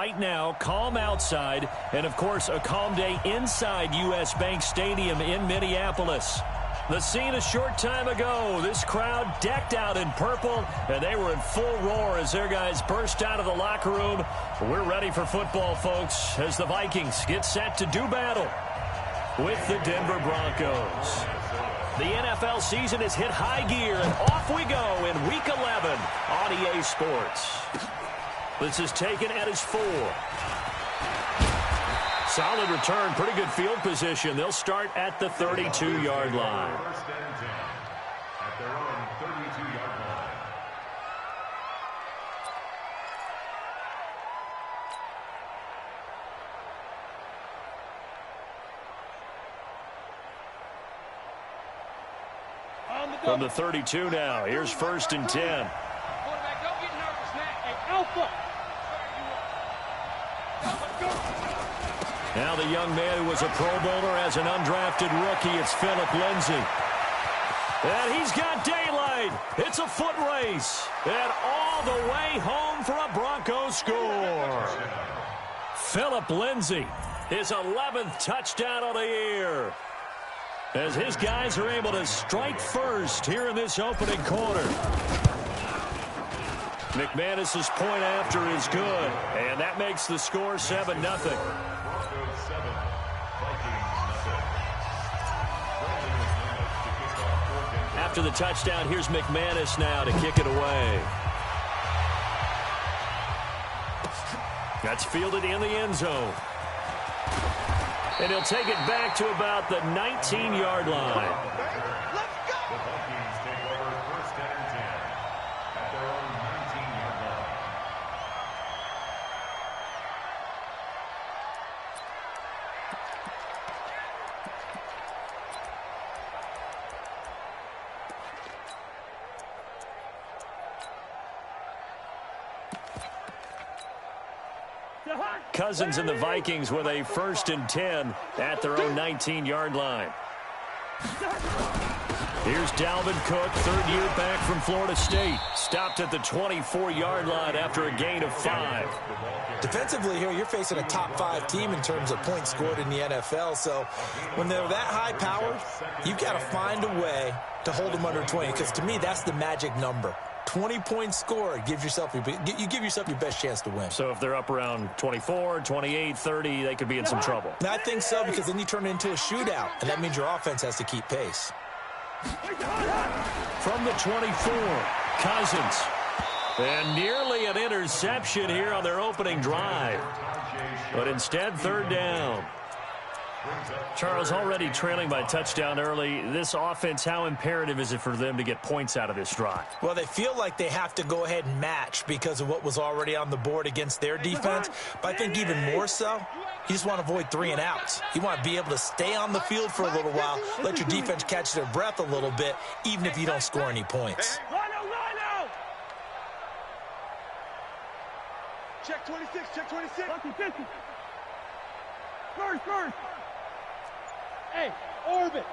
right now, calm outside, and, of course, a calm day inside U.S. Bank Stadium in Minneapolis. The scene a short time ago, this crowd decked out in purple, and they were in full roar as their guys burst out of the locker room. We're ready for football, folks, as the Vikings get set to do battle with the Denver Broncos. The NFL season has hit high gear, and off we go in Week 11 on EA Sports. This is taken at his 4. Solid return, pretty good field position. They'll start at the 32-yard line. First and 10 at their own 32-yard line. From the 32 now, here's 1st and 10. Quarterback, don't get nervous, Matt. Hey, Alpha. Now the young man who was a Pro Bowler as an undrafted rookie, it's Philip Lindsay. And he's got daylight. It's a foot race. And all the way home for a Broncos score. Philip Lindsay, his 11th touchdown of the year, as his guys are able to strike first here in this opening quarter. McManus's point after is good, and that makes the score 7-0. After the touchdown, here's McManus now to kick it away. That's fielded in the end zone. And he'll take it back to about the 19-yard line. The Vikings take over 1st and 10 at their own 19-yard line. Cousins and the Vikings with a 1st and 10 at their own 19-yard line. Here's Dalvin Cook, 3rd year back from Florida State. Stopped at the 24-yard line after a gain of 5. Defensively here, you're facing a top 5 team in terms of points scored in the NFL. So when they're that high-powered, you've got to find a way to hold them under 20, because to me, that's the magic number. 20 points scored, you give yourself your best chance to win. So if they're up around 24, 28, 30, they could be in some trouble. And I think so, because then you turn it into a shootout, and that means your offense has to keep pace. From the 24, Cousins. And nearly an interception here on their opening drive. But instead, 3rd down. Charles, already trailing by touchdown early. This offense, how imperative is it for them to get points out of this drive? Well, they feel like they have to go ahead and match because of what was already on the board against their defense. But I think even more so, you just want to avoid 3 and outs. You want to be able to stay on the field for a little while, let your defense catch their breath a little bit, even if you don't score any points. Check 26, check 26. First. Hey, orbit.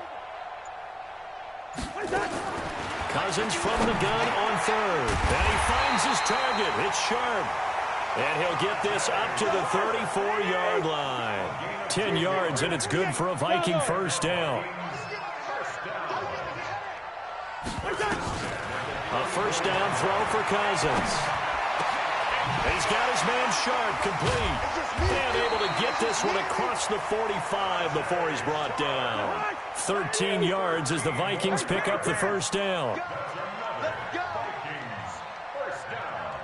Cousins from the gun on 3rd. And he finds his target. It's Sharp. And he'll get this up to the 34-yard line. 10 yards, and it's good for a Viking 1st down. A 1st down throw for Cousins. He's got his man Sharp complete. And able to get this one across the 45 before he's brought down. 13 yards as the Vikings pick up the 1st down. First down.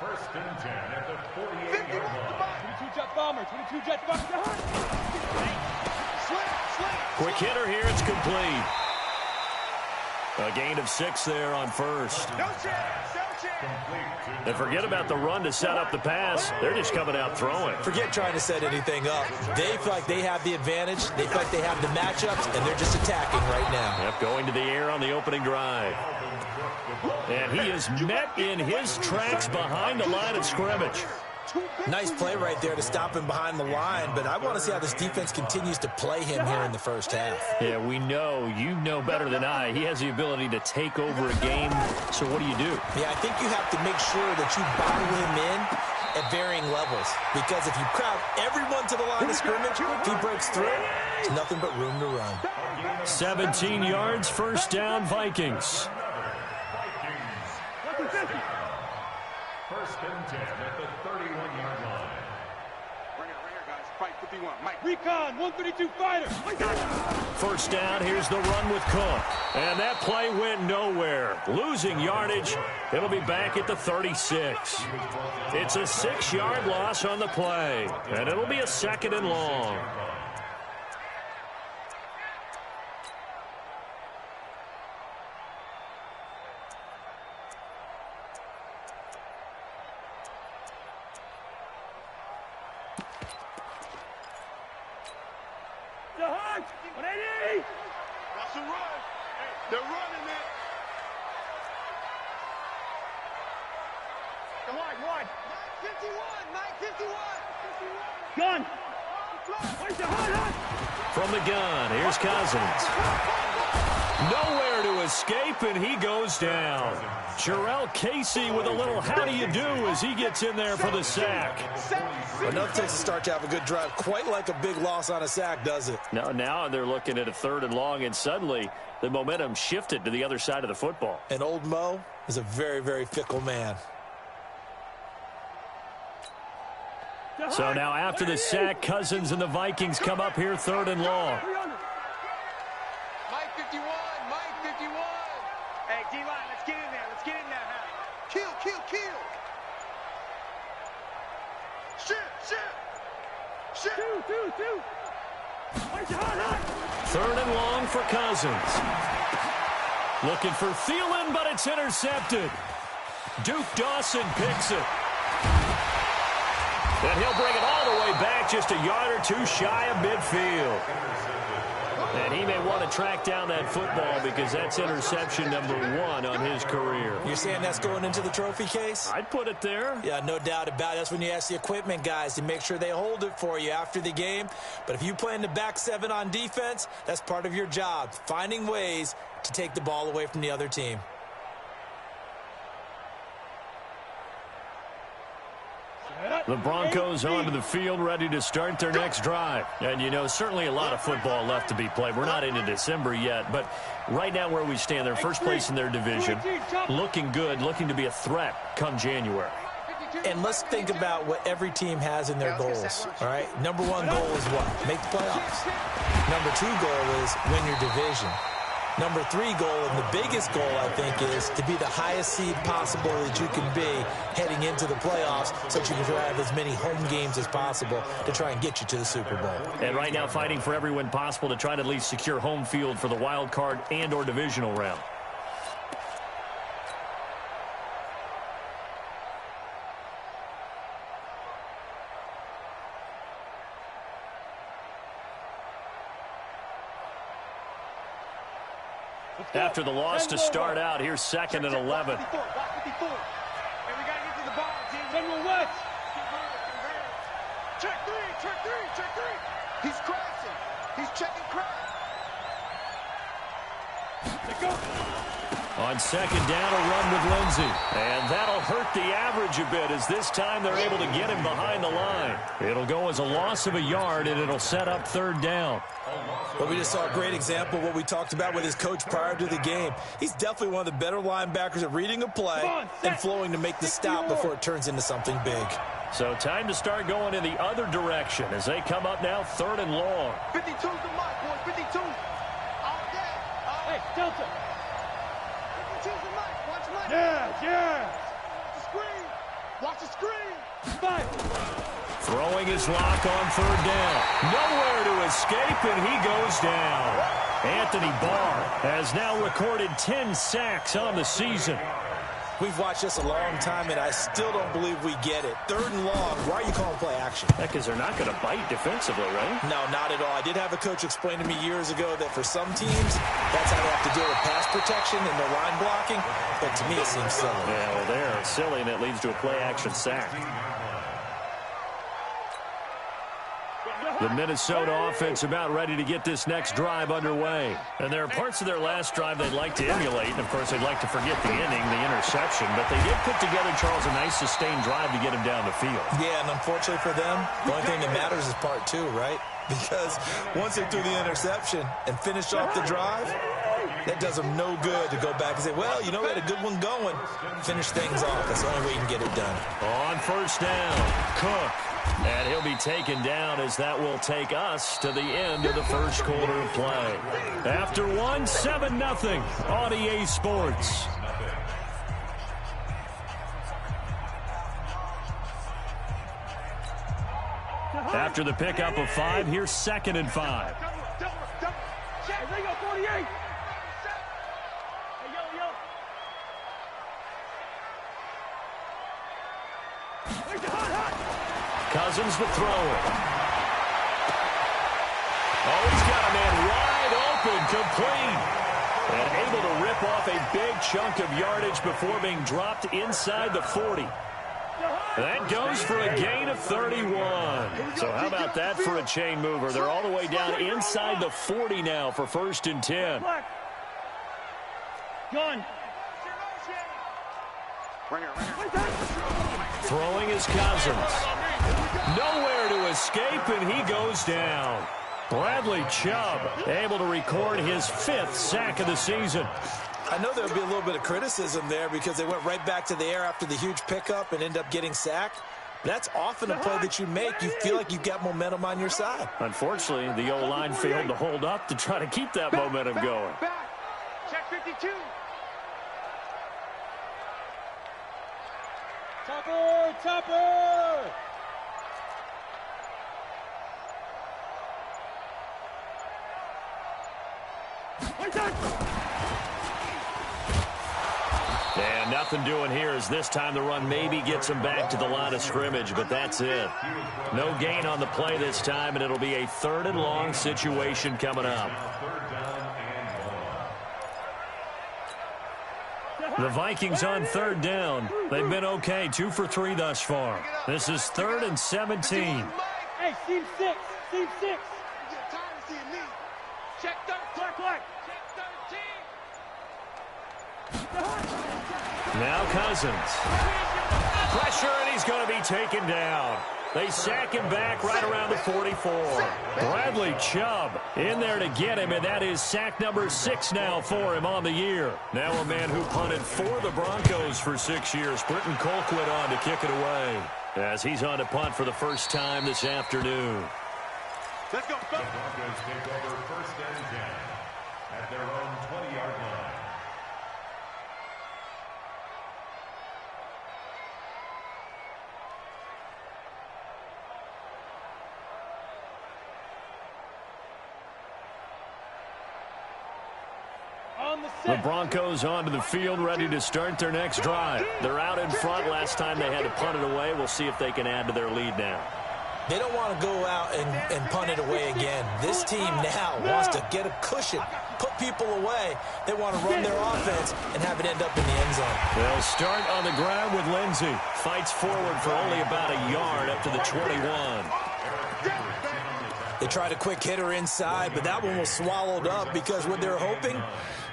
1st and 10 at the 48-yard line. 22 jet bomber, 22 jet bomber. Quick hitter here, it's complete. A gain of 6 there on 1st. No chance. And forget about the run to set up the pass. They're just coming out throwing. Forget trying to set anything up. They feel like they have the advantage. They feel like they have the matchups, and they're just attacking right now. Yep, going to the air on the opening drive. And he is met in his tracks behind the line of scrimmage. Nice play right there to stop him behind the line, but I want to see how this defense continues to play him here in the 1st half. Yeah, we know. You know better than I. He has the ability to take over a game, so what do you do? Yeah, I think you have to make sure that you bottle him in at varying levels. Because if you crowd everyone to the line of scrimmage, if he breaks through, there's nothing but room to run. 17 yards, first down, Vikings. First and 10 at the 31-yard line. Right here, guys. Fight 51. Mike. Recon, 132 fighter. First down, here's the run with Cook. And that play went nowhere. Losing yardage. It'll be back at the 36. It's a 6-yard loss on the play. And it'll be a 2nd and long. That's a run. They're running it. Come on, one. 51, Mike, 51. Gun. From the gun, here's Cousins. Nowhere to escape, and he goes down. Jarrell Casey with a little how do you do as he gets in there for the sack. Enough takes a start to have a good drive. Quite like a big loss on a sack, does it? Now they're looking at a 3rd and long, and suddenly the momentum shifted to the other side of the football. And old Mo is a very, very fickle man. So now after the sack, Cousins and the Vikings come up here 3rd and long. Mike 51, Mike 51. Hey, D-line, let's get in there. Let's get in there. Kill. Shoot. 2. 3rd and long for Cousins. Looking for Thielen, but it's intercepted. Duke Dawson picks it. And he'll bring it all the way back just a yard or two shy of midfield. And he may want to track down that football because that's interception number 1 on his career. You're saying that's going into the trophy case? I'd put it there. Yeah, no doubt about it. That's when you ask the equipment guys to make sure they hold it for you after the game. But if you play in the back 7 on defense, that's part of your job, finding ways to take the ball away from the other team. The Broncos onto the field, ready to start their next drive. And, you know, certainly a lot of football left to be played. We're not into December yet, but right now where we stand, they're first place in their division. Looking good, looking to be a threat come January. And let's think about what every team has in their goals, all right? Number 1 goal is what? Make the playoffs. Number 2 goal is win your division. Number 3 goal, and the biggest goal, I think, is to be the highest seed possible that you can be heading into the playoffs so that you can have as many home games as possible to try and get you to the Super Bowl. And right now fighting for every win possible to try to at least secure home field for the wild card and or divisional round. After the loss to start out, here's 2nd and 11. Hey, we got to get to the ball, team. General West. Check 3. He's crashing. He's checking crash. On 2nd down, a run with Lindsey. And that'll hurt the average a bit as this time they're able to get him behind the line. It'll go as a loss of a yard, and it'll set up 3rd down. But we just saw a great example of what we talked about with his coach prior to the game. He's definitely one of the better linebackers at reading a play and flowing to make the stop before it turns into something big. So time to start going in the other direction as they come up now 3rd and long. 52's the mark, boys. 52. All day. Hey, Delta. 52's the mark. Watch money. Yeah. Watch the screen. 5. Throwing his lock on 3rd down. Nowhere to escape, and he goes down. Anthony Barr has now recorded 10 sacks on the season. We've watched this a long time, and I still don't believe we get it. 3rd and long. Why are you calling play action? Because they're not going to bite defensively, right? No, not at all. I did have a coach explain to me years ago that for some teams, that's how they have to deal with pass protection and their line blocking. But to me, it seems silly. Yeah, well, they're silly, and it leads to a play action sack. The Minnesota offense about ready to get this next drive underway. And there are parts of their last drive they'd like to emulate. And, of course, they'd like to forget the inning, the interception. But they did put together, Charles, a nice sustained drive to get him down the field. Yeah, and unfortunately for them, the only thing that matters is part two, right? Because once they threw the interception and finished off the drive, that does them no good to go back and say, well, you know, we had a good one going. Finish things off. That's the only way you can get it done. On first down, Cook. And he'll be taken down as that will take us to the end of the first quarter of play. After 7-0 on EA Sports. After the pickup of 5, here's 2nd and 5. Cousins to throw it. Oh, he's got a man wide open, complete. And able to rip off a big chunk of yardage before being dropped inside the 40. That goes for a gain of 31. So how about that for a chain mover? They're all the way down inside the 40 now for 1st and 10. Gun. Throwing is Cousins. Nowhere to escape, and he goes down. Bradley Chubb able to record his 5th sack of the season. I know there'll be a little bit of criticism there because they went right back to the air after the huge pickup and end up getting sacked. But that's often a play that you make. You feel like you've got momentum on your side. Unfortunately, the O-line failed to hold up to try to keep that momentum going. Check 52. Topper, Topper. And nothing doing here as this time the run maybe gets him back to the line of scrimmage, but that's it. No gain on the play this time, and it'll be a 3rd and long situation coming up. The Vikings on 3rd down. They've been okay, 2 for 3 thus far. This is 3rd and 17. Hey, seam 6, seam 6. Check 13. Check 13. Now Cousins. Pressure, and he's going to be taken down. They sack him back right around the 44. Bradley Chubb in there to get him, and that is sack number 6 now for him on the year. Now a man who punted for the Broncos for 6 years. Britton Colquitt on to kick it away as he's on to punt for the first time this afternoon. Let's go. The Broncos take over 1st and 10 at their own 20-yard line. The Broncos onto the field, ready to start their next drive. They're out in front. Last time they had to punt it away. We'll see if they can add to their lead now. They don't want to go out and punt it away again. This team now wants to get a cushion, put people away. They want to run their offense and have it end up in the end zone. They'll start on the ground with Lindsey. Fights forward for only about a yard up to the 21. They tried a quick hitter inside, but that one was swallowed up because what they're hoping,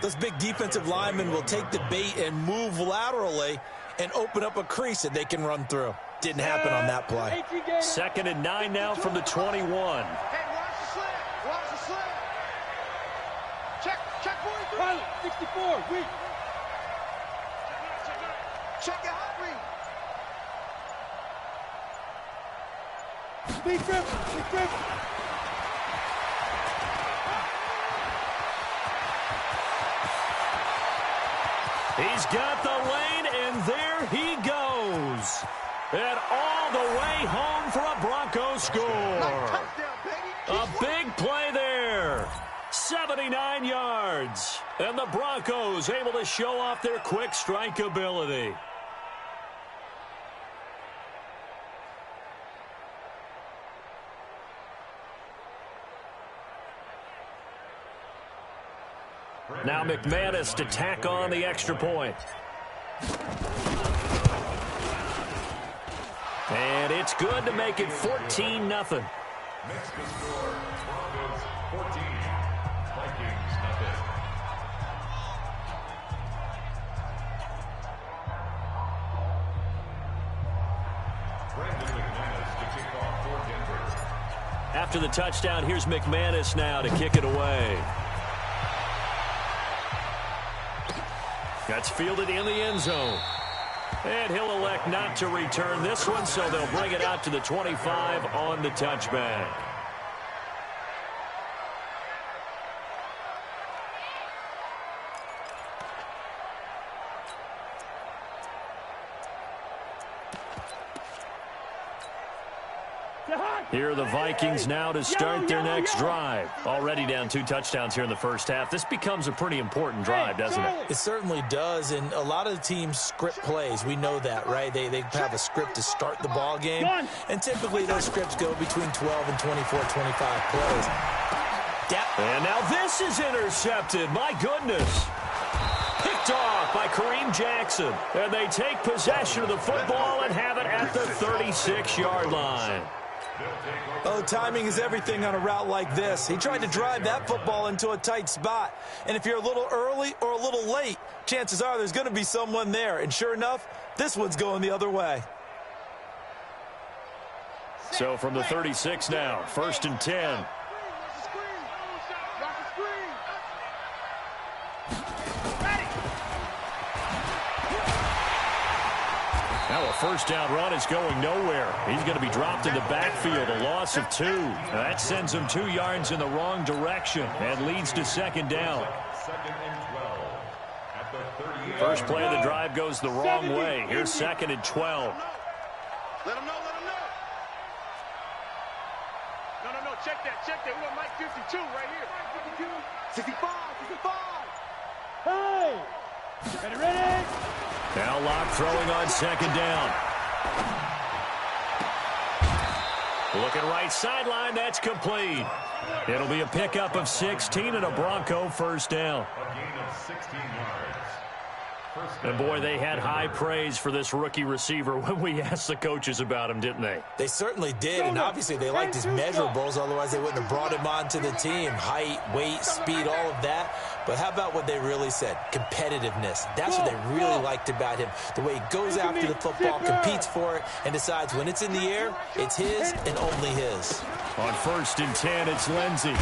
those big defensive linemen will take the bait and move laterally and open up a crease that they can run through. Didn't happen on that play. 2nd and 9 now from the 21. Hey, watch the slant. Watch the slant. Check 43. Pilot, 64, weak. Check your hot read. Big grip. He's got the lane, and there he goes. And all the way home for a Broncos score. A big play there. 79 yards. And the Broncos able to show off their quick strike ability. Now McManus to tack on the extra point. And it's good to make it 14-0. Makes the score Broncos 14, Vikings nothing. After the touchdown, here's McManus now to kick it away. That's fielded in the end zone. And he'll elect not to return this one, so they'll bring it out to the 25 on the touchback. Here are the Vikings now to start their next drive. Already down 2 touchdowns here in the first half. This becomes a pretty important drive, doesn't it? It certainly does, and a lot of the teams script plays. We know that, right? They have a script to start the ball game, and typically those scripts go between 12 and 24, 25 plays. And now this is intercepted. My goodness. Picked off by Kareem Jackson. And they take possession of the football and have it at the 36-yard line. Oh, timing is everything on a route like this. He tried to drive that football into a tight spot. And if you're a little early or a little late, chances are there's going to be someone there. And sure enough, this one's going the other way. So from the 36 now, 1st and 10. Now a first down run is going nowhere. He's going to be dropped in the backfield, a loss of 2. That sends him 2 yards in the wrong direction and leads to 2nd down. First play of the drive goes the wrong way. Here's 2nd and 12. Let him know, let him know. No, check that. We got Mike 52 right here. 65. Hey! Ready? Now Locke throwing on 2nd down. Looking right sideline, that's complete. It'll be a pickup of 16 and a Bronco first down. A gain of 16 yards. And boy, they had high praise for this rookie receiver when we asked the coaches about him, didn't they? They certainly did, and obviously they liked his measurables, otherwise they wouldn't have brought him onto the team. Height, weight, speed, all of that. But how about what they really said? Competitiveness. That's what they really liked about him. The way he goes after the football, competes for it, and decides when it's in the air, it's his and only his. On 1st and 10, it's Lindsey.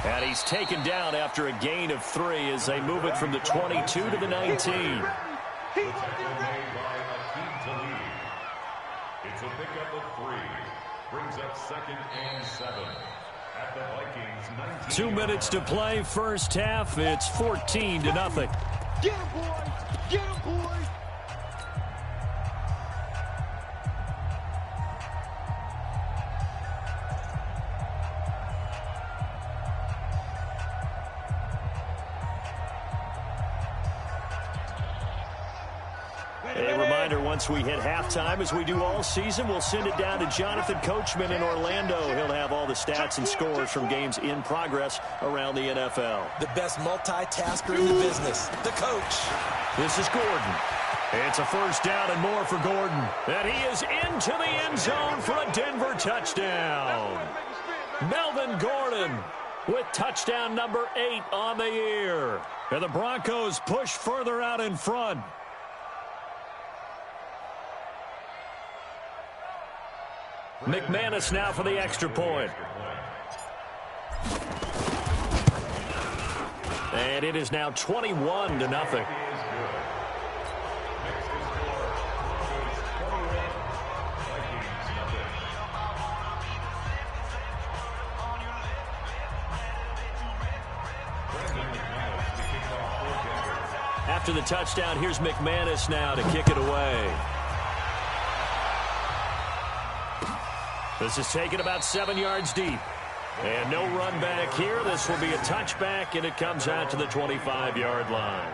And he's taken down after a gain of 3 as they move it from the 22 to the 19. It's a pickup of 3. Brings up 2nd and 7 at the Vikings 19. 2 minutes to play, first half. It's 14-0. Get him, boy! Get him, boy! A reminder, once we hit halftime, as we do all season, we'll send it down to Jonathan Coachman in Orlando. He'll have all the stats and scores from games in progress around the NFL. The best multitasker in the business, the coach. This is Gordon. It's a first down and more for Gordon. And he is into the end zone for a Denver touchdown. Melvin Gordon with touchdown number 8 on the year. And the Broncos push further out in front. McManus now for the extra point. And it is now 21-0. After the touchdown, here's McManus now to kick it away. This is taken about 7 yards deep. And no run back here. This will be a touchback, and it comes out to the 25-yard line.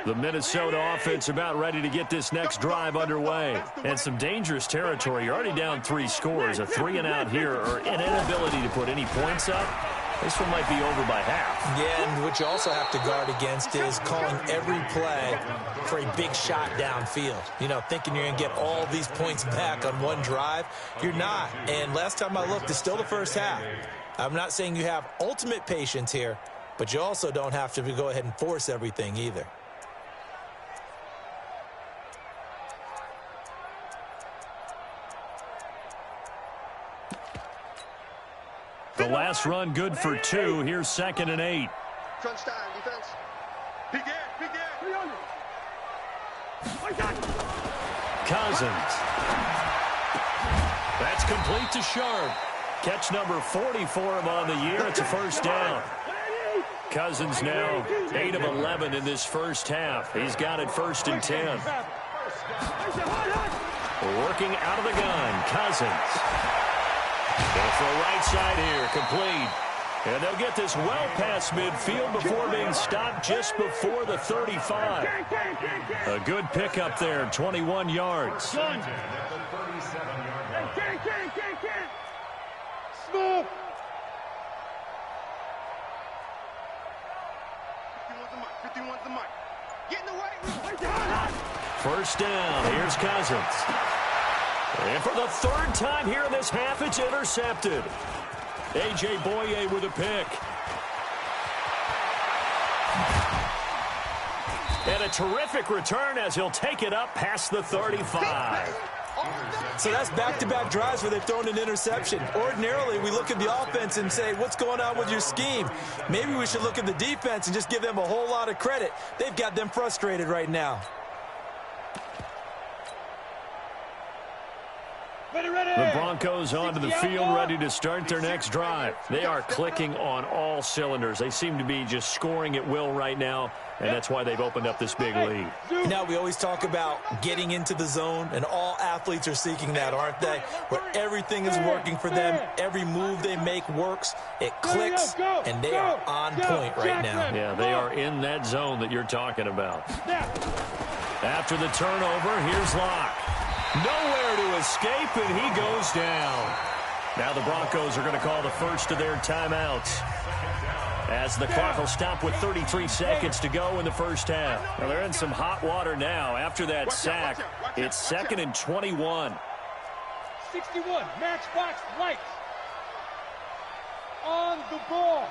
The Minnesota offense about ready to get this next drive underway. And some dangerous territory. You're already down 3 scores. A 3-and-out here or an inability to put any points up This one might be over by half. Yeah, and what you also have to guard against is calling every play for a big shot downfield. You know, thinking you're going to get all these points back on one drive. You're not. And last time I looked, it's still the first half. I'm not saying you have ultimate patience here, but you also don't have to go ahead and force everything either. The last run good for 2. Here's 2nd and 8. Crunch time, defense. Cousins. That's complete to Sharp. Catch number 40 for him on the year. It's a first down. Cousins now 8 of 11 in this first half. He's got it 1st and 10. Working out of the gun, Cousins. Going for a right side here, complete. And they'll get this well past midfield before being stopped just before the 35. A good pickup there, 21 yards. Smooth. Get in the way. First down, here's Cousins. And for the 3rd time here in this half, it's intercepted. A.J. Boye with a pick. And a terrific return as he'll take it up past the 35. So that's back-to-back drives where they've thrown an interception. Ordinarily, we look at the offense and say, what's going on with your scheme? Maybe we should look at the defense and just give them a whole lot of credit. They've got them frustrated right now. The Broncos onto the field, ready to start their next drive. They are clicking on all cylinders. They seem to be just scoring at will right now, and that's why they've opened up this big lead. Now, we always talk about getting into the zone, and all athletes are seeking that, aren't they? Where everything is working for them, every move they make works, it clicks, and they are on point right now. Yeah, they are in that zone that you're talking about. After the turnover, here's Locke. Nowhere to escape, and he goes down. Now the Broncos are going to call the first of their timeouts as the clock will stop with 33 seconds to go in the first half. Well, they're in some hot water now. After that sack, it's 2nd and 21. 61, matchbox lights. On the ball.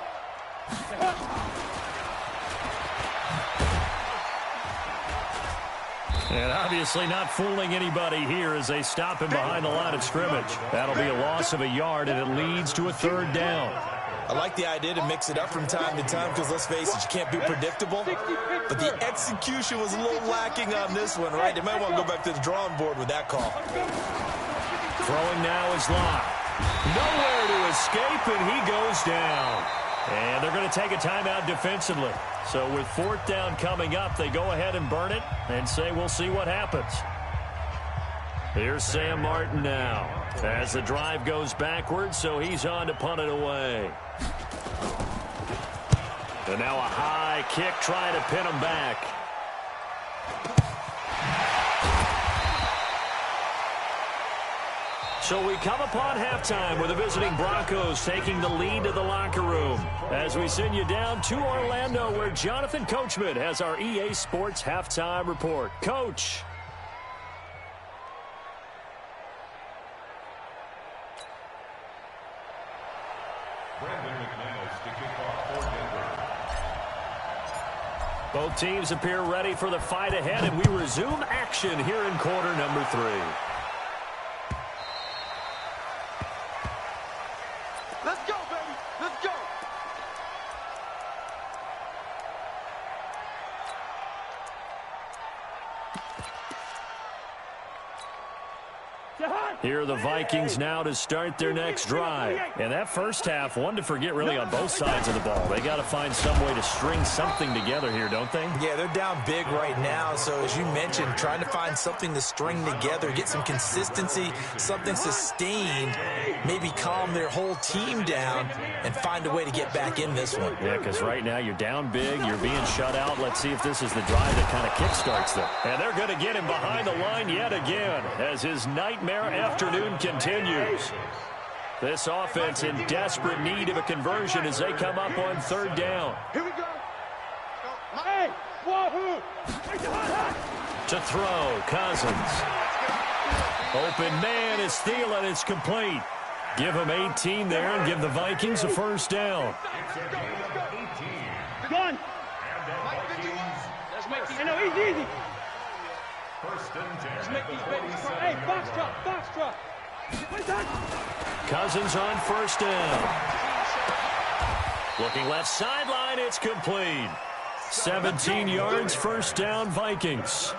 And obviously not fooling anybody here as they stop him behind the line of scrimmage. That'll be a loss of a yard, and it leads to a 3rd down. I like the idea to mix it up from time to time because, let's face it, you can't be predictable. But the execution was a little lacking on this one, right? They might want to go back to the drawing board with that call. Throwing now is Locke. Nowhere to escape, and he goes down. And they're going to take a timeout defensively. So with 4th down coming up, they go ahead and burn it and say we'll see what happens. Here's Sam Martin now as the drive goes backwards, so he's on to punt it away. And now a high kick trying to pin him back. So we come upon halftime with the visiting Broncos taking the lead to the locker room as we send you down to Orlando where Jonathan Coachman has our EA Sports halftime report. Coach. Both teams appear ready for the fight ahead, and we resume action here in quarter number 3. Let's go, baby. Let's go. Here are the Vikings now to start their next drive. And that first half, one to forget really on both sides of the ball. They got to find some way to string something together here, don't they? Yeah, they're down big right now. So as you mentioned, trying to find something to string together, get some consistency, something sustained, maybe calm their whole team down and find a way to get back in this one. Yeah, because right now you're down big, you're being shut out. Let's see if this is the drive that kind of kickstarts them. And they're going to get him behind the line yet again as his nightmare afternoon continues. This offense in desperate need of a conversion as they come up on 3rd down. Here we go. Hey, wahoo! To throw, Cousins. Open man is Thielen. It's complete. Give him 18 there and give the Vikings a 1st down. Gun! Let's make these. No, easy. Let's make these babies cry. Hey, box drop. Cousins on 1st down. Looking left sideline, it's complete. 17 yards, 1st down, Vikings.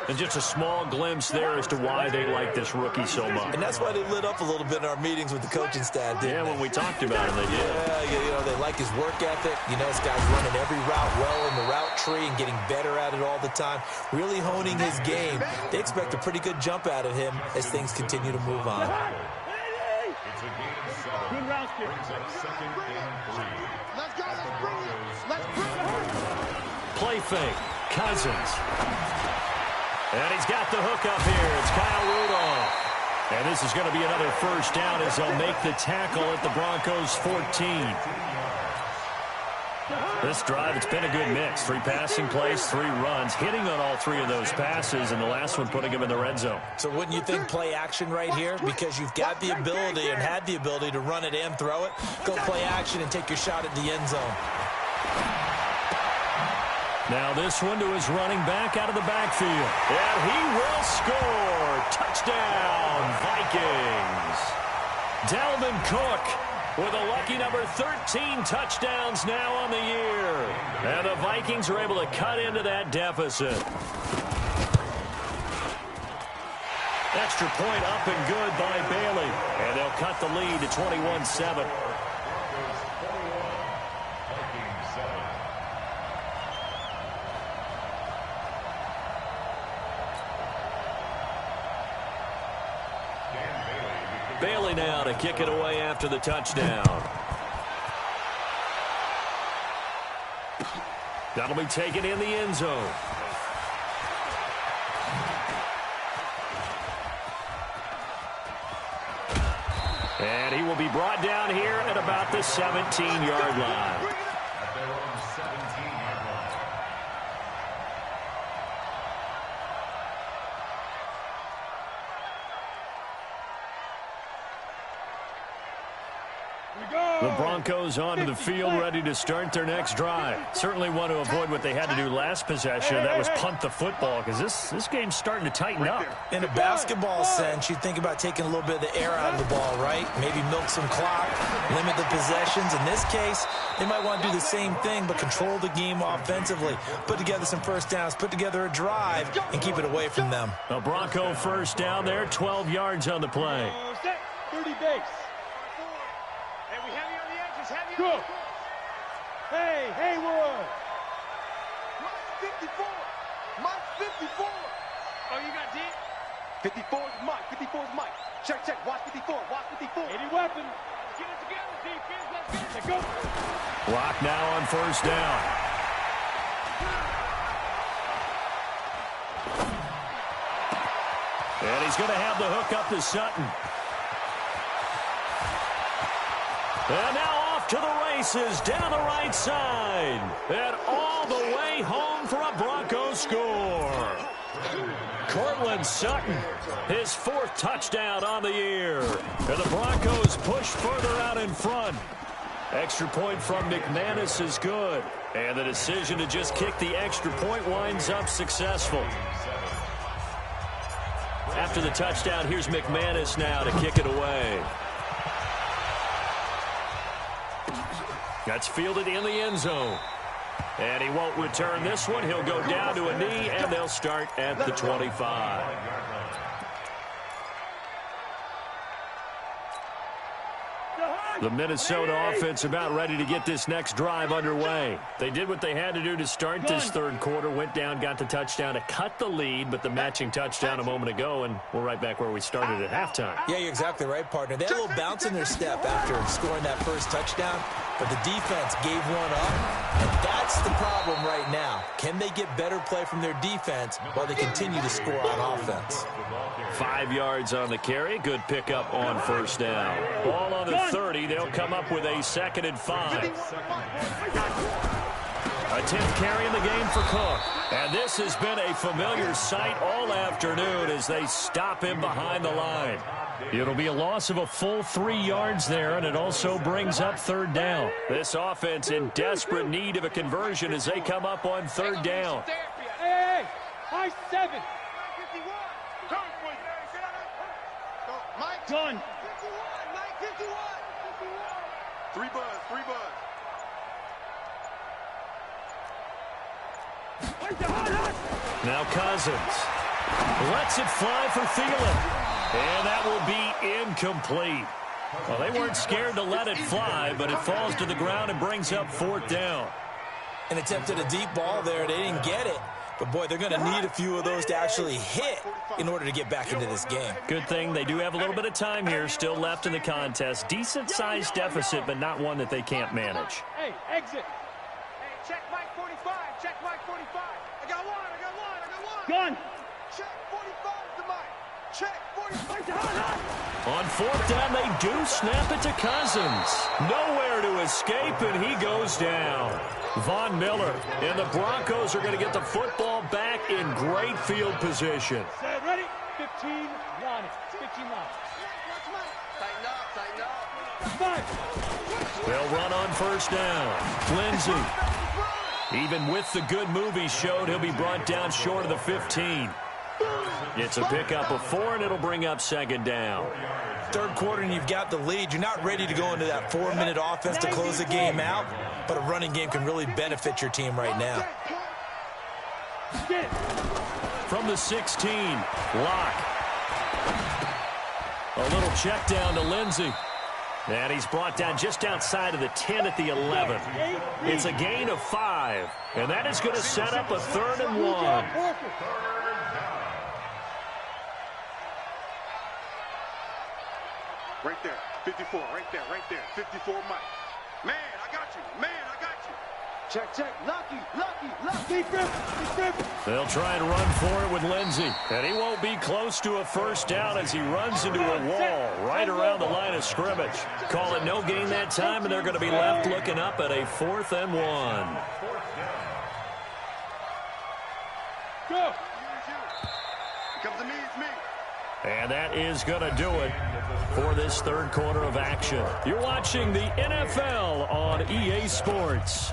And just a small glimpse there as to why they like this rookie so much. And that's why they lit up a little bit in our meetings with the coaching staff, didn't they? When we talked about him, they did. Yeah, they like his work ethic. This guy's running every route well in the route tree and getting better at it all the time, really honing his game. They expect a pretty good jump out of him as things continue to move on. It's a game of 7. Good round kick. Brings up 2nd and 3. Let's go. Let's bring it. Play fake. Cousins. And he's got the hook up here. It's Kyle Rudolph. And this is going to be another 1st down as they'll make the tackle at the Broncos' 14. This drive, it's been a good mix. 3 passing plays, 3 runs, hitting on all 3 of those passes, and the last one putting him in the red zone. So wouldn't you think play action right here? Because you've got the ability and had the ability to run it and throw it. Go play action and take your shot at the end zone. Now this one to his running back out of the backfield. And he will score. Touchdown, Vikings. Dalvin Cook with a lucky number 13 touchdowns now on the year. And the Vikings are able to cut into that deficit. Extra point up and good by Bailey. And they'll cut the lead to 21-7. Bailey now to kick it away after the touchdown. That'll be taken in the end zone. And he will be brought down here at about the 17-yard line. At their own 17-yard line. The Broncos onto the field, ready to start their next drive. Certainly want to avoid what they had to do last possession. That was punt the football, because this game's starting to tighten up. In a basketball sense, you think about taking a little bit of the air out of the ball, right? Maybe milk some clock, limit the possessions. In this case, they might want to do the same thing, but control the game offensively. Put together some 1st downs, put together a drive, and keep it away from them. A Bronco 1st down there, 12 yards on the play. Set, 30 base. Go. Hey, Haywood. Mike 54. Mike 54. Oh, you got D? 54 is Mike. 54 is Mike. Check. Watch 54. Watch 54. Any weapon. Let's get it together, defense. Let's get it. Go. Block now on 1st down. And he's going to have the hook up to Sutton. And now off to the races down the right side. And all the way home for a Broncos score. Cortland Sutton, his 4th touchdown on the year. And the Broncos push further out in front. Extra point from McManus is good. And the decision to just kick the extra point winds up successful. After the touchdown, here's McManus now to kick it away. That's fielded in the end zone. And he won't return this one. He'll go down to a knee, and they'll start at the 25. The Minnesota offense about ready to get this next drive underway. They did what they had to do to start this 3rd quarter, went down, got the touchdown to cut the lead, but the matching touchdown a moment ago, and we're right back where we started at halftime. Yeah, you're exactly right, partner. They had a little bounce in their step after scoring that 1st touchdown. but the defense gave one up, and that's the problem right now. Can they get better play from their defense while they continue to score on offense? 5 yards on the carry. Good pickup on first down. Ball on the 30. They'll come up with a 2nd and 5. A 10th carry in the game for Cook. And this has been a familiar sight all afternoon as they stop him behind the line. It'll be a loss of a full 3 yards there, and it also brings up 3rd down. This offense in desperate need of a conversion as they come up on 3rd down. Hey, high 7. Mike, Done. 51, Mike, 51. 3 buzz, 3 buzz. Now Cousins lets it fly for Thielen. And that will be incomplete. Well, they weren't scared to let it fly, but it falls to the ground and brings up 4th down. And attempted a deep ball there. They didn't get it. But, boy, they're going to need a few of those to actually hit in order to get back into this game. Good thing they do have a little bit of time here still left in the contest. Decent-sized deficit, but not one that they can't manage. Hey, exit. Hey, check Mike 45, check Mike 45. I got one. Gun. Check 45 to Mike. Check 45. On 4th down, they do snap it to Cousins. Nowhere to escape, and he goes down. Von Miller and the Broncos are going to get the football back in great field position. Set, ready? 15, line it. 15 line. Tighten up. 5. They'll run on 1st down. Lindsey. Even with the good move he showed, he'll be brought down short of the 15. It's a pickup of 4, and it'll bring up 2nd down. 3rd quarter, and you've got the lead. You're not ready to go into that 4-minute offense to close the game out, but a running game can really benefit your team right now. From the 16, Locke. A little check down to Lindsey. And he's brought down just outside of the 10 at the 11. It's a gain of 5. And that is going to set up a 3rd and 1. Right there, 54, right there, 54 Mike. Man, I got you. Check. Lucky. They'll try and run for it with Lindsey. And he won't be close to a 1st down as he runs into a wall right around the line of scrimmage. Call it no gain that time, and they're going to be left looking up at a 4th and 1. Go. Comes to me, it's me. And that is going to do it for this 3rd quarter of action. You're watching the NFL on EA Sports.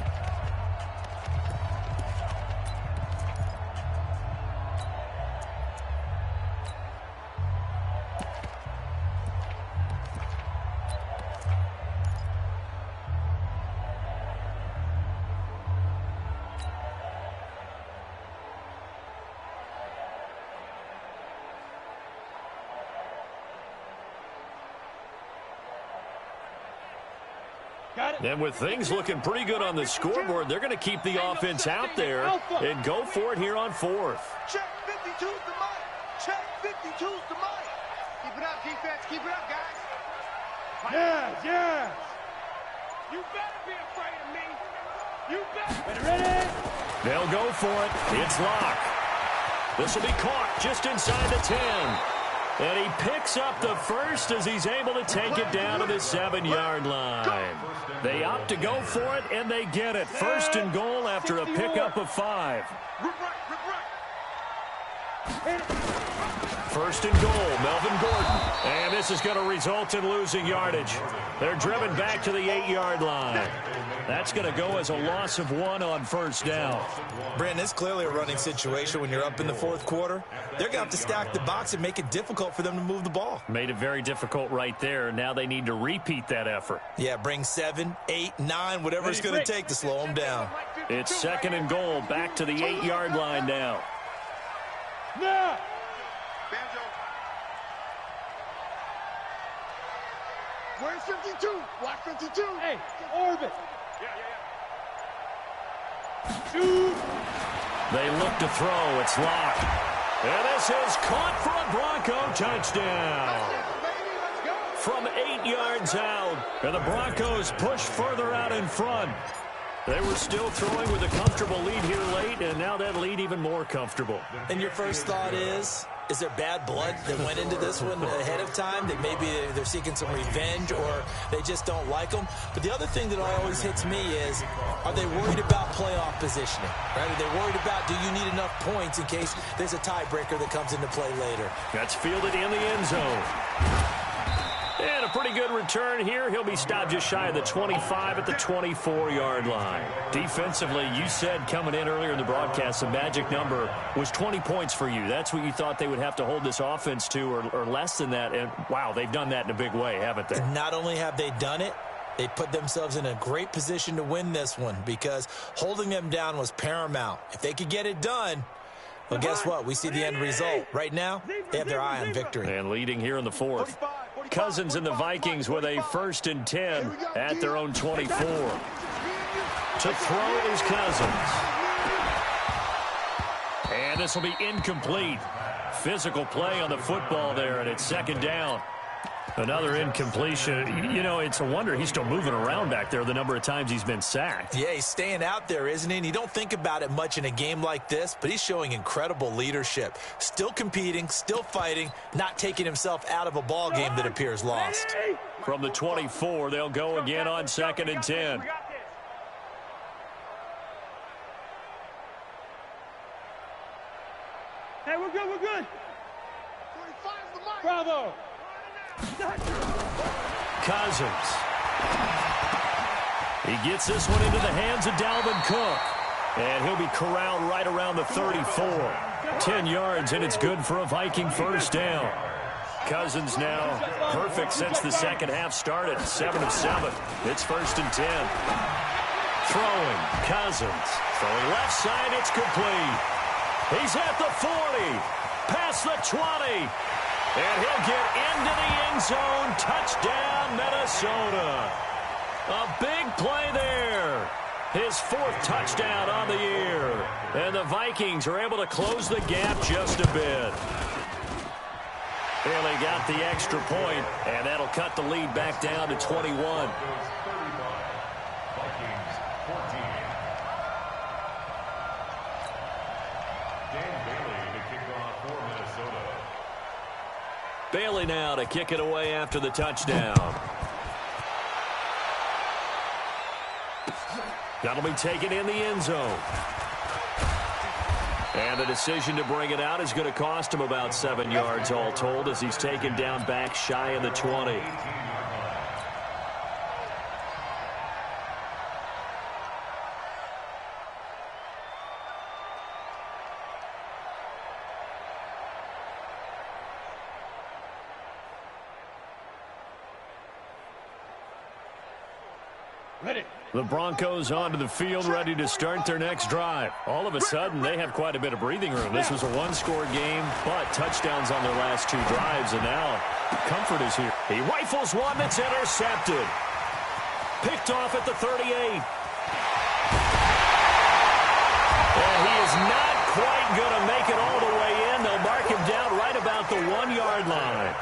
And with things looking pretty good on the scoreboard, they're going to keep the offense out there and go for it here on 4th. Check 52's the Mike. Check 52's the Mike. Keep it up, defense. Keep it up, guys. Yes. You better be afraid of me. You better. Ready? They'll go for it. It's Locke. This will be caught just inside the 10. And he picks up the 1st as he's able to take it down to the 7-yard line. They opt to go for it, and they get it. 1st and goal after a pickup of 5. 1st and goal, Melvin Gordon. And this is going to result in losing yardage. They're driven back to the 8-yard line. That's going to go as a loss of 1 on 1st down. Brandon, it's clearly a running situation when you're up in the 4th quarter. They're going to have to stack the box and make it difficult for them to move the ball. Made it very difficult right there. Now they need to repeat that effort. Yeah, bring 7, 8, 9, whatever it's going to take to slow them down. It's 2nd and goal, back to the 8-yard line now. Now. Banjo. Where's 52? Watch 52. Hey, orbit. Yeah. 2. They look to throw. It's Locke. And this is caught for a Bronco touchdown. from 8 yards out. And the Broncos push further out in front. They were still throwing with a comfortable lead here late, and now that lead even more comfortable. And your first thought is there bad blood that went into this one ahead of time, that maybe they're seeking some revenge or they just don't like them? But the other thing that always hits me is, are they worried about playoff positioning? Right? Are they worried about, do you need enough points in case there's a tiebreaker that comes into play later? That's fielded in the end zone. And a pretty good return here. He'll be stopped just shy of the 25 at the 24-yard line. Defensively, you said coming in earlier in the broadcast, the magic number was 20 points for you. That's what you thought they would have to hold this offense to, or less than that. And, wow, they've done that in a big way, haven't they? And not only have they done it, they put themselves in a great position to win this one because holding them down was paramount. If they could get it done, well, guess what? We see the end result. Right now, they have their eye on victory. And leading here in the fourth. Cousins and the Vikings with a 1st and 10 at their own 24. To throw is Cousins. And this will be incomplete. Physical play on the football there, and it's 2nd down. Another incompletion. You know, it's a wonder he's still moving around back there the number of times he's been sacked. Yeah, he's staying out there, isn't he? And you don't think about it much in a game like this, but he's showing incredible leadership. Still competing, still fighting, not taking himself out of a ball game that appears lost. From the 24, they'll go again on 2nd and 10. Hey, we're good, we're good. 25 the mark. Bravo. Cousins. He gets this one into the hands of Dalvin Cook. And he'll be corralled right around the 34. 10 yards, and it's good for a Viking 1st down. Cousins now perfect since the second half started. 7 of 7. It's 1st and 10. Throwing. Cousins. Throwing left side. It's complete. He's at the 40. Past the 20. And he'll get into the end zone. Touchdown, Minnesota. A big play there. His 4th touchdown on the year. And the Vikings are able to close the gap just a bit. Bailey got the extra point, and that'll cut the lead back down to 21. Vikings 14. Dan Bailey to kick off for Minnesota. Bailey now to kick it away after the touchdown. That'll be taken in the end zone. And the decision to bring it out is going to cost him about 7 yards all told as he's taken down back shy of the 20. Ready. The Broncos onto the field, ready to start their next drive. All of a sudden, they have quite a bit of breathing room. This was a one-score game, but touchdowns on their last 2 drives, and now comfort is here. He rifles one that's intercepted. Picked off at the 38. And he is not quite going to make it all the way in. They'll mark him down right about the 1-yard line.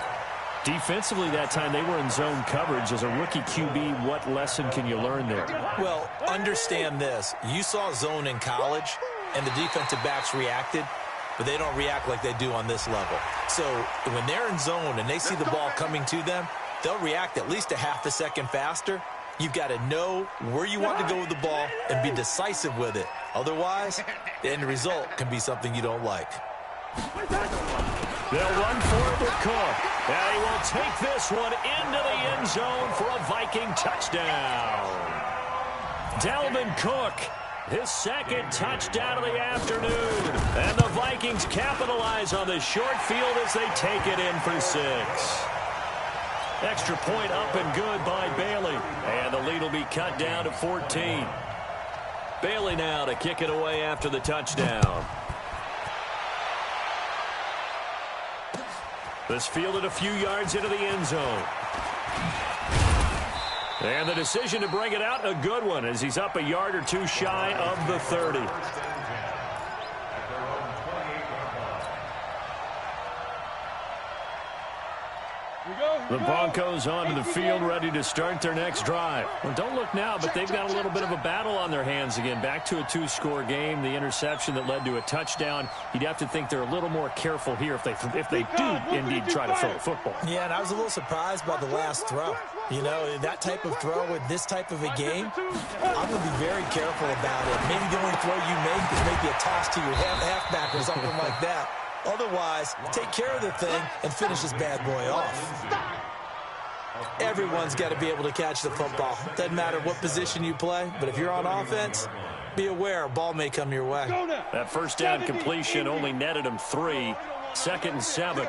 Defensively that time, they were in zone coverage. As a rookie QB, what lesson can you learn there? Well, understand this. You saw zone in college, and the defensive backs reacted, but they don't react like they do on this level. So when they're in zone and they see the ball coming to them, they'll react at least a half a second faster. You've got to know where you want to go with the ball and be decisive with it. Otherwise, the end result can be something you don't like. They'll run for it with Cook. And he will take this one into the end zone for a Viking touchdown. Dalvin Cook, his 2nd touchdown of the afternoon. And the Vikings capitalize on this short field as they take it in for 6. Extra point up and good by Bailey. And the lead will be cut down to 14. Bailey now to kick it away after the touchdown. This fielded a few yards into the end zone. And the decision to bring it out, a good one, as he's up a yard or 2 shy of the 30. We go. The Broncos onto the field, ready to start their next drive. Well, don't look now, but they've got a little bit of a battle on their hands again. Back to a two-score game. The interception that led to a touchdown. You'd have to think they're a little more careful here if they do indeed try to throw the football. Yeah, and I was a little surprised by the last throw. You know, that type of throw with this type of a game, I'm going to be very careful about it. Maybe the only throw you make is maybe a toss to your halfback or something like that. Otherwise, take care of the thing and finish this bad boy off. Everyone's got to be able to catch the football. Doesn't matter what position you play, but if you're on offense, be aware a ball may come your way. That first down completion only netted him 3. 2nd and 7.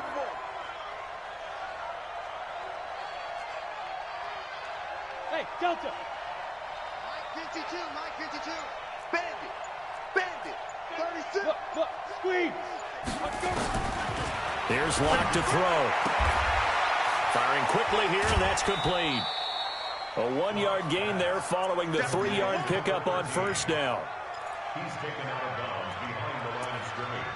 Hey, Delta. Mike 52, Mike 52. Bend it. 36. Look, squeeze. Here's Locke to throw. Firing quickly here, and that's complete. A 1-yard gain there following the 3-yard pickup on first down. He's taken out of bounds behind the line of scrimmage.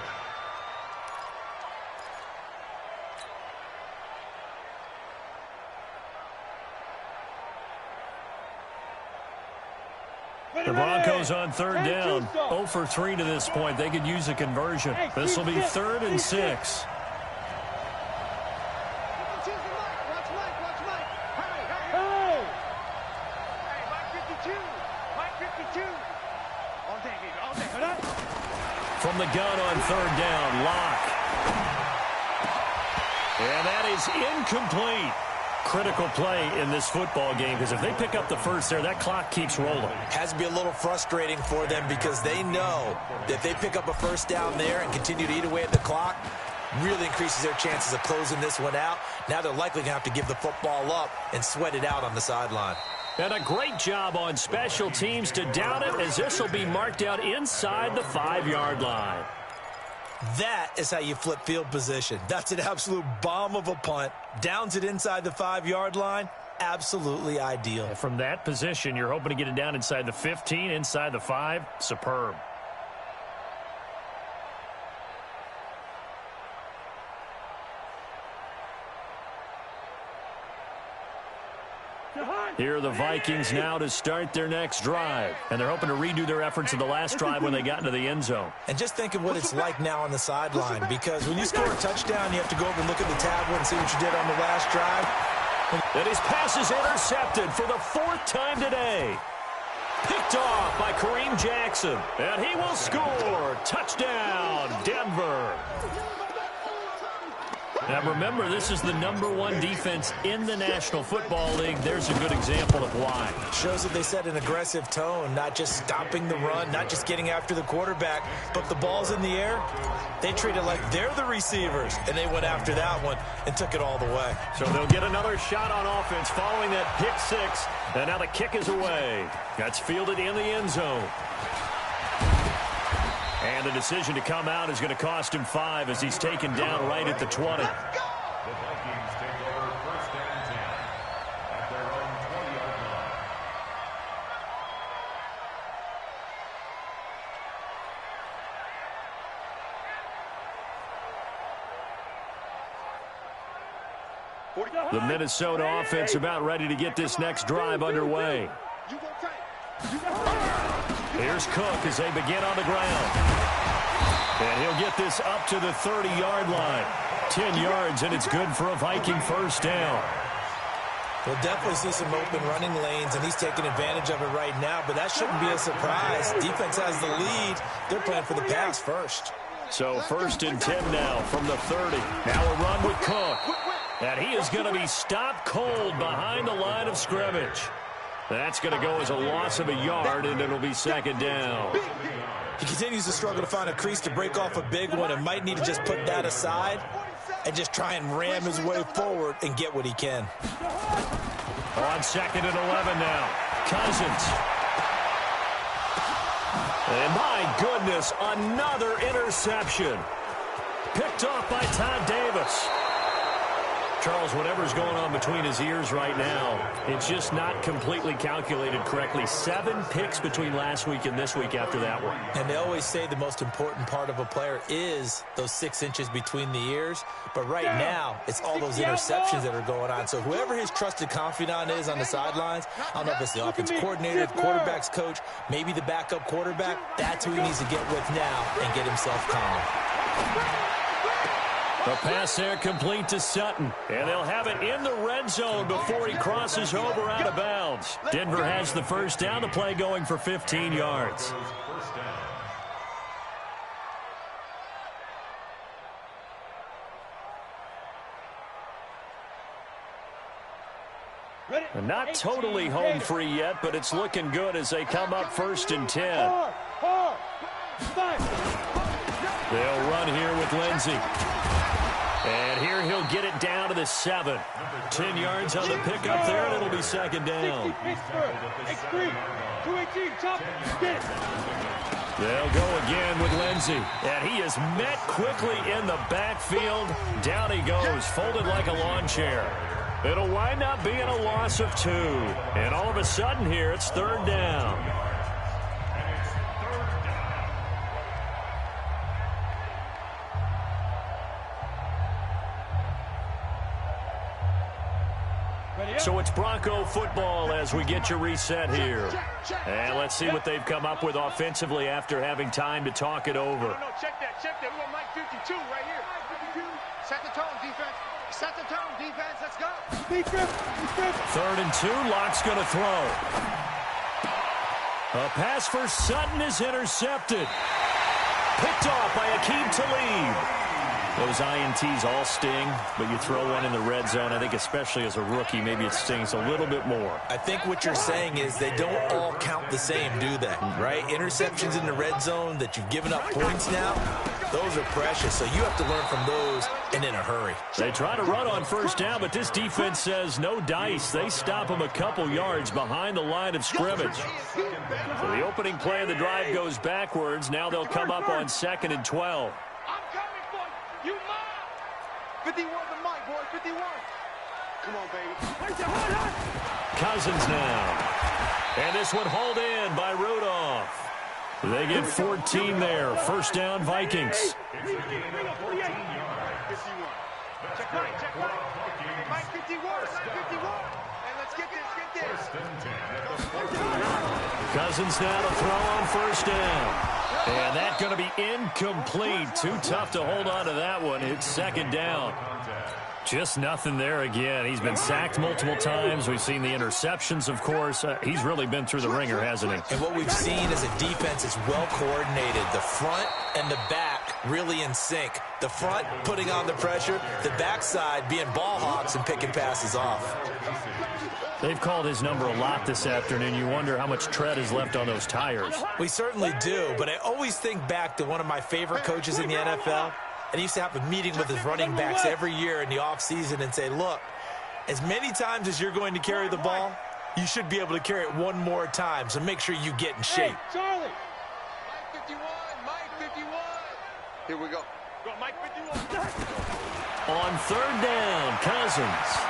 The Broncos on 3rd down. 0 for 3 to this point. They could use a conversion. This will be 3rd and 6. From the gun on 3rd down, Locke. And that is incomplete. Critical play in this football game, because if they pick up the first there, that clock keeps rolling. Has to be a little frustrating for them because they know that if they pick up a first down there and continue to eat away at the clock, really increases their chances of closing this one out. Now they're likely going to have to give the football up and sweat it out on the sideline. And a great job on special teams to down it, as this will be marked out inside the 5-yard line. That is how you flip field position. That's an absolute bomb of a punt. Downs it inside the 5-yard line. Absolutely ideal. And from that position, you're hoping to get it down inside the 15, inside the 5. Superb. Here are the Vikings now to start their next drive. And they're hoping to redo their efforts of the last drive when they got into the end zone. And just think of what it's like now on the sideline, because when you score a touchdown, you have to go over and look at the tablet and see what you did on the last drive. And his pass is intercepted for the 4th time today. Picked off by Kareem Jackson. And he will score. Touchdown, Denver. Now remember, this is the #1 defense in the National Football League. There's a good example of why. Shows that they set an aggressive tone, not just stopping the run, not just getting after the quarterback, but the ball's in the air. They treat it like they're the receivers, and they went after that one and took it all the way. So they'll get another shot on offense following that pick 6, and now the kick is away. That's fielded in the end zone. And the decision to come out is going to cost him 5 as he's taken down right at the 20. The Vikings take over 1st and 10 at their own 20-yard line. The Minnesota offense about ready to get this next drive underway. Here's Cook as they begin on the ground. And he'll get this up to the 30-yard line. 10 yards, and it's good for a Viking first down. We'll definitely see some open running lanes, and he's taking advantage of it right now, but that shouldn't be a surprise. Defense has the lead. They're playing for the pass first. So 1st and 10 now from the 30. Now a run with Cook. And he is going to be stopped cold behind the line of scrimmage. That's going to go as a loss of a yard, and it'll be 2nd down. He continues to struggle to find a crease to break off a big one and might need to just put that aside and just try and ram his way forward and get what he can. On 2nd and 11 now. Cousins. And my goodness, another interception. Picked off by Todd Davis. Charles, whatever's going on between his ears right now, it's just not completely calculated correctly. 7 picks between last week and this week after that one. And they always say the most important part of a player is those 6 inches between the ears. But right now, it's all those interceptions that are going on. So whoever his trusted confidant is on the sidelines, I don't know if it's the offensive coordinator, the quarterback's coach, maybe the backup quarterback, that's who he needs to get with now and get himself calm. The pass there complete to Sutton. And they'll have it in the red zone before he crosses over out of bounds. Denver has the first down. The play going for 15 yards. And not totally home free yet, but it's looking good as they come up 1st and 10. They'll run here with Lindsey. And here he'll get it down to the 7. 10 yards on the pickup there, and it'll be 2nd down. They'll go again with Lindsey. And he is met quickly in the backfield. Down he goes, folded like a lawn chair. It'll wind up being a loss of 2. And all of a sudden here, it's 3rd down. So it's Bronco football as we get you reset here. And let's see what they've come up with offensively after having time to talk it over. No, check that. We want Mike 52 right here. Set the tone, defense. Set the tone, defense. Let's go. 3rd and 2. Locke's going to throw. A pass for Sutton is intercepted. Picked off by Aqib Talib. Those INTs all sting, but you throw one in the red zone, I think especially as a rookie, maybe it stings a little bit more. I think what you're saying is they don't all count the same, do they? Right? Interceptions in the red zone that you've given up points now, those are precious, so you have to learn from those and in a hurry. They try to run on 1st down, but this defense says no dice. They stop them a couple yards behind the line of scrimmage. So the opening play of the drive goes backwards. Now they'll come up on 2nd and 12. 51 the mic, boy. 51. Come on, baby. Cousins now. And this one hauled in by Rudolph. They get 14 there. 1st down, Vikings. Check right. Mike 51. And let's get this. Cousins now to throw on 1st down. And that's going to be incomplete. Too tough to hold on to that one. It's 2nd down. Just nothing there again. He's been sacked multiple times. We've seen the interceptions, of course. He's really been through the ringer, hasn't he? And what we've seen as a defense is well coordinated. The front and the back really in sync. The front putting on the pressure, the backside being ball hawks and picking passes off. They've called his number a lot this afternoon. You wonder how much tread is left on those tires. We certainly do, but I always think back to one of my favorite coaches in the NFL. And he used to have a meeting with his running backs every year in the offseason and say, look, as many times as you're going to carry the ball, you should be able to carry it one more time, so make sure you get in shape. Hey, Charlie. Mike 51. Here we go. Go, Mike 51. On 3rd down, Cousins.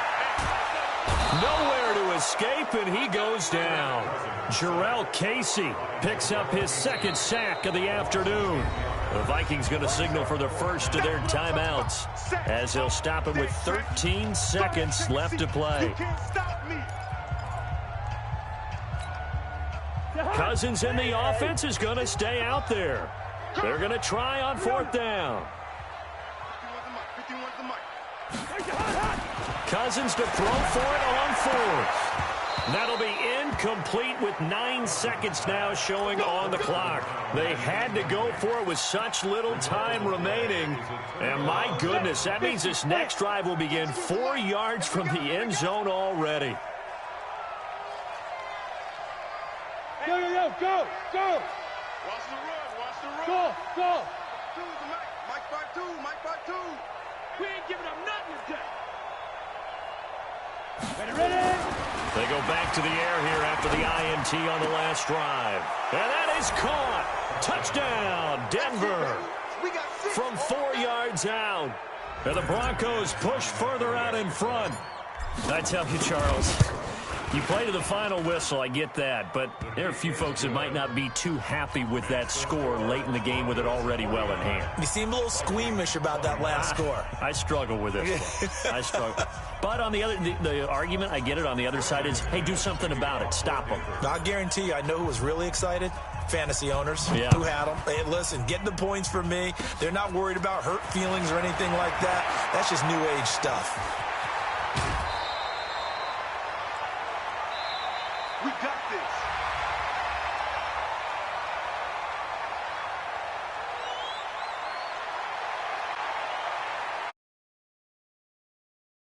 Nowhere to escape, and he goes down. Jarrell Casey picks up his 2nd sack of the afternoon. The Vikings going to signal for the first of their timeouts as they'll stop him with 13 seconds left to play. Cousins in the offense is going to stay out there. They're going to try on 4th down. Cousins to throw for it on 4th. That'll be incomplete with 9 seconds now showing on the clock. They had to go for it with such little time remaining. And my goodness, that means this next drive will begin 4 yards from the end zone already. Go. Watch the run. Go. Mike 52. We ain't giving up nothing today. Ready. They go back to the air here after the INT on the last drive. And that is caught. Touchdown, Denver. From 4 yards out. And the Broncos push further out in front. I tell you, Charles, you play to the final whistle, I get that, but there are a few folks that might not be too happy with that score late in the game with it already well in hand. You seem a little squeamish about that last score. I struggle with this one. I struggle. But on the argument, I get it, on the other side is, hey, do something about it. Stop them. I guarantee you, I know who was really excited. Fantasy owners who had them. Hey, listen, get the points from me. They're not worried about hurt feelings or anything like that. That's just new age stuff. We got